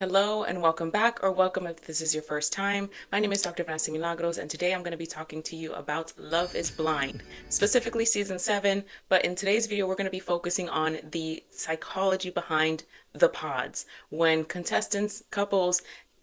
Hello and welcome back, or welcome if this is your first time. My name is Dr. Vanessa Milagros, and today I'm going to be talking to you about Love is Blind, specifically season 7. But in today's video, we're going to be focusing on the psychology behind the pods, when contestants, couples,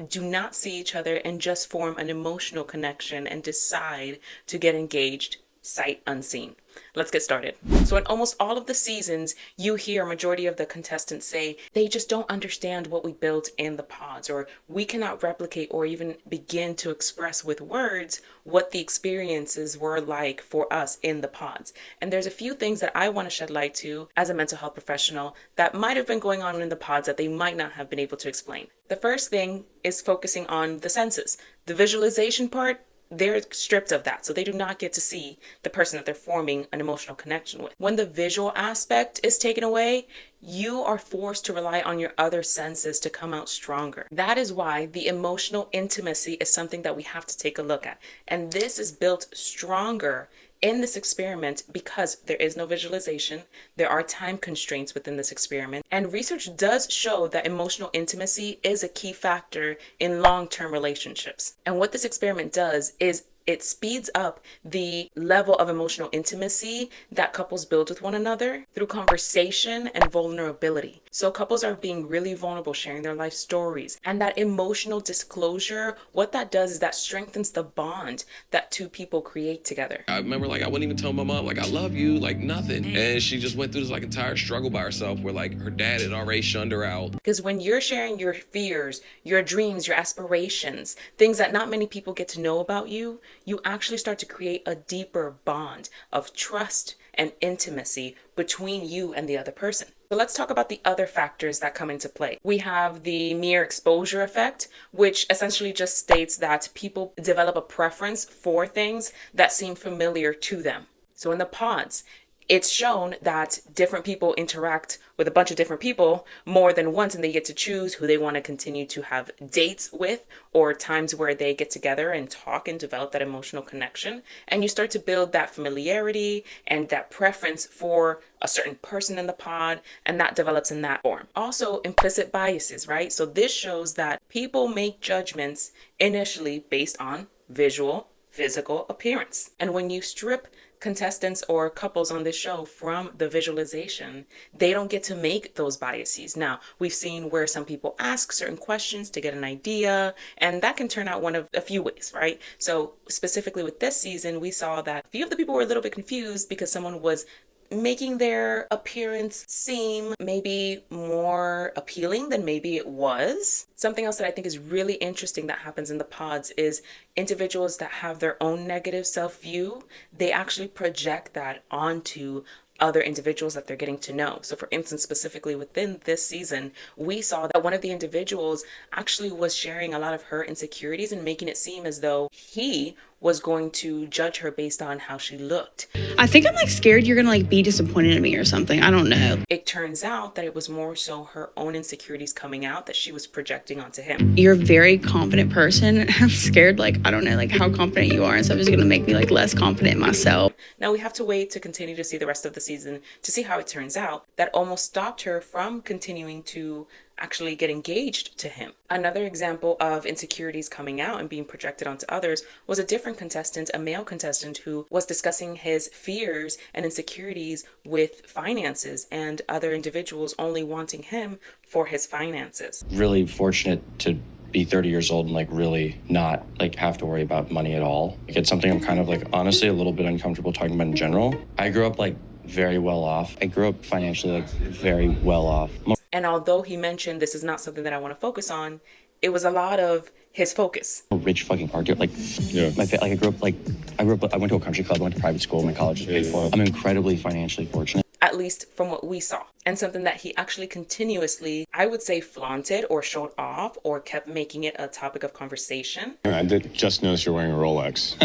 do not see each other and just form an emotional connection and decide to get engaged sight unseen. Let's get started. So in almost all of the seasons, you hear a majority of the contestants say they just don't understand what we built in the pods, or we cannot replicate or even begin to express with words what the experiences were like for us in the pods. And there's a few things that I want to shed light to as a mental health professional that might have been going on in the pods that they might not have been able to explain. The first thing is focusing on the senses. The visualization part, they're stripped of that, so they do not get to see the person that they're forming an emotional connection with. When the visual aspect is taken away, you are forced to rely on your other senses to come out stronger. That is why the emotional intimacy is something that we have to take a look at. And this is built stronger in this experiment because there is no visualization, there are time constraints within this experiment, and research does show that emotional intimacy is a key factor in long-term relationships. And what this experiment does is it speeds up the level of emotional intimacy that couples build with one another through conversation and vulnerability. So couples are being really vulnerable, sharing their life stories. And that emotional disclosure, what that does is that strengthens the bond that two people create together. I remember, I wouldn't even tell my mom, I love you, nothing. And she just went through this, entire struggle by herself where, her dad had already shunned her out. Because when you're sharing your fears, your dreams, your aspirations, things that not many people get to know about you, you actually start to create a deeper bond of trust and intimacy between you and the other person. So let's talk about the other factors that come into play. We have the mere exposure effect, which essentially just states that people develop a preference for things that seem familiar to them. So in the pods, it's shown that different people interact with a bunch of different people more than once, and they get to choose who they want to continue to have dates with, or times where they get together and talk and develop that emotional connection. And you start to build that familiarity and that preference for a certain person in the pod, and that develops in that form. Also, implicit biases, right? So this shows that people make judgments initially based on visual, physical appearance. And when you strip contestants or couples on this show from the visualization, they don't get to make those biases. Now, we've seen where some people ask certain questions to get an idea, and that can turn out one of a few ways, right? So specifically with this season, we saw that a few of the people were a little bit confused because someone was making their appearance seem maybe more appealing than maybe it was. Something else that I think is really interesting that happens in the pods is individuals that have their own negative self-view, they actually project that onto other individuals that they're getting to know. So for instance, specifically within this season, we saw that one of the individuals actually was sharing a lot of her insecurities and making it seem as though he was going to judge her based on how she looked. I think I'm scared you're gonna be disappointed in me or something. I don't know. It turns out that it was more so her own insecurities coming out that she was projecting onto him. You're a very confident person. I'm scared, I don't know, how confident you are, and stuff is gonna make me less confident in myself. Now we have to wait to continue to see the rest of the season to see how it turns out. That almost stopped her from continuing to actually get engaged to him. Another example of insecurities coming out and being projected onto others was a different contestant, a male contestant, who was discussing his fears and insecurities with finances and other individuals only wanting him for his finances. Really fortunate to be 30 years old and really not have to worry about money at all. It's something I'm kind of honestly a little bit uncomfortable talking about in general. I grew up very well off. I grew up financially very well off. And although he mentioned this is not something that I want to focus on, it was a lot of his focus. A rich fucking artist. I grew up I went to a country club, I went to private school, my college was paid for. I'm incredibly financially fortunate. At least from what we saw. And something that he actually continuously, I would say, flaunted or showed off or kept making it a topic of conversation. I did just notice you're wearing a Rolex.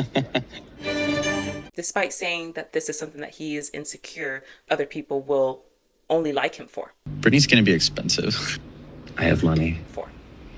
Despite saying that this is something that he is insecure, other people will only like him for. Britney's gonna be expensive. I have money.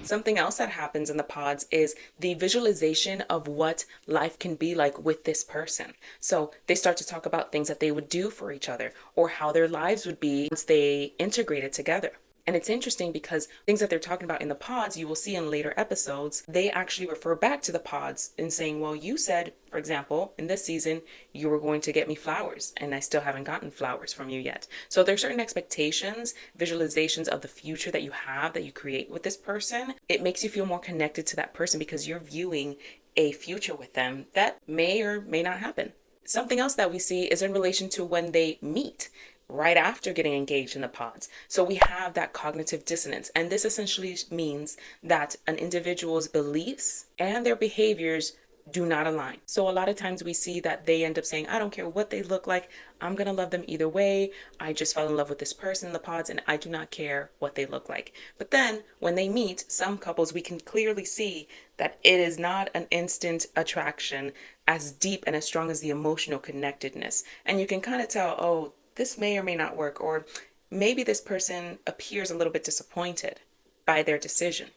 Something else that happens in the pods is the visualization of what life can be like with this person. So they start to talk about things that they would do for each other or how their lives would be once they integrated together. And it's interesting because things that they're talking about in the pods, you will see in later episodes, they actually refer back to the pods and saying, well, you said, for example, in this season, you were going to get me flowers, and I still haven't gotten flowers from you yet. So there's certain expectations, visualizations of the future that you have, that you create with this person. It makes you feel more connected to that person because you're viewing a future with them that may or may not happen. Something else that we see is in relation to when they meet right after getting engaged in the pods. So we have that cognitive dissonance. And this essentially means that an individual's beliefs and their behaviors do not align. So a lot of times we see that they end up saying, I don't care what they look like. I'm going to love them either way. I just fell in love with this person in the pods and I do not care what they look like. But then when they meet, some couples, we can clearly see that it is not an instant attraction as deep and as strong as the emotional connectedness. And you can kind of tell, oh, this may or may not work, or maybe this person appears a little bit disappointed by their decision.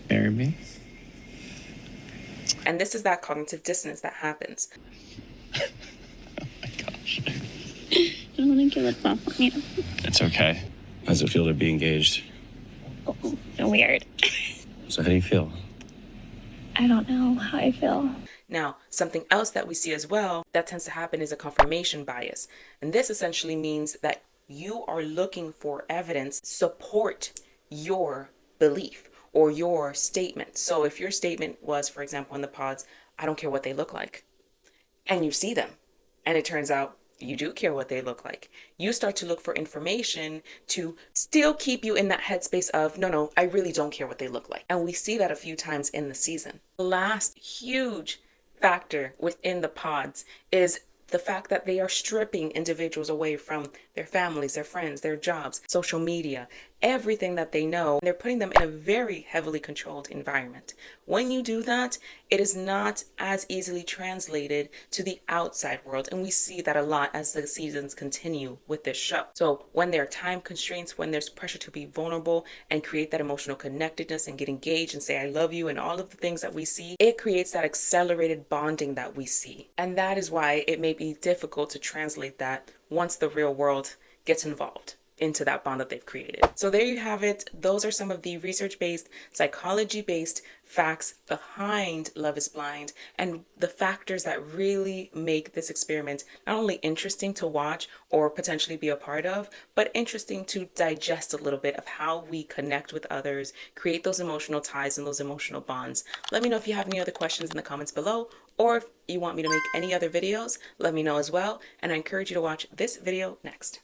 Marry me? And this is that cognitive dissonance that happens. Oh my gosh. I don't want to give it up on you. It's okay. How does it feel to be engaged? Oh, weird. So how do you feel? I don't know how I feel. Now, something else that we see as well that tends to happen is a confirmation bias. And this essentially means that you are looking for evidence support your belief or your statement. So if your statement was, for example, in the pods, I don't care what they look like, and you see them, and it turns out you do care what they look like, you start to look for information to still keep you in that headspace of, no, I really don't care what they look like. And we see that a few times in the season. The last huge factor within the pods is the fact that they are stripping individuals away from their families, their friends, their jobs, social media, everything that they know. They're putting them in a very heavily controlled environment. When you do that, it is not as easily translated to the outside world. And we see that a lot as the seasons continue with this show. So when there are time constraints, when there's pressure to be vulnerable and create that emotional connectedness and get engaged and say, I love you, and all of the things that we see, it creates that accelerated bonding that we see. And that is why it may be difficult to translate that once the real world gets involved into that bond that they've created. So there you have it. Those are some of the research-based, psychology-based facts behind Love is Blind and the factors that really make this experiment not only interesting to watch or potentially be a part of, but interesting to digest a little bit of how we connect with others, create those emotional ties and those emotional bonds. Let me know if you have any other questions in the comments below, or if you want me to make any other videos, let me know as well. And I encourage you to watch this video next.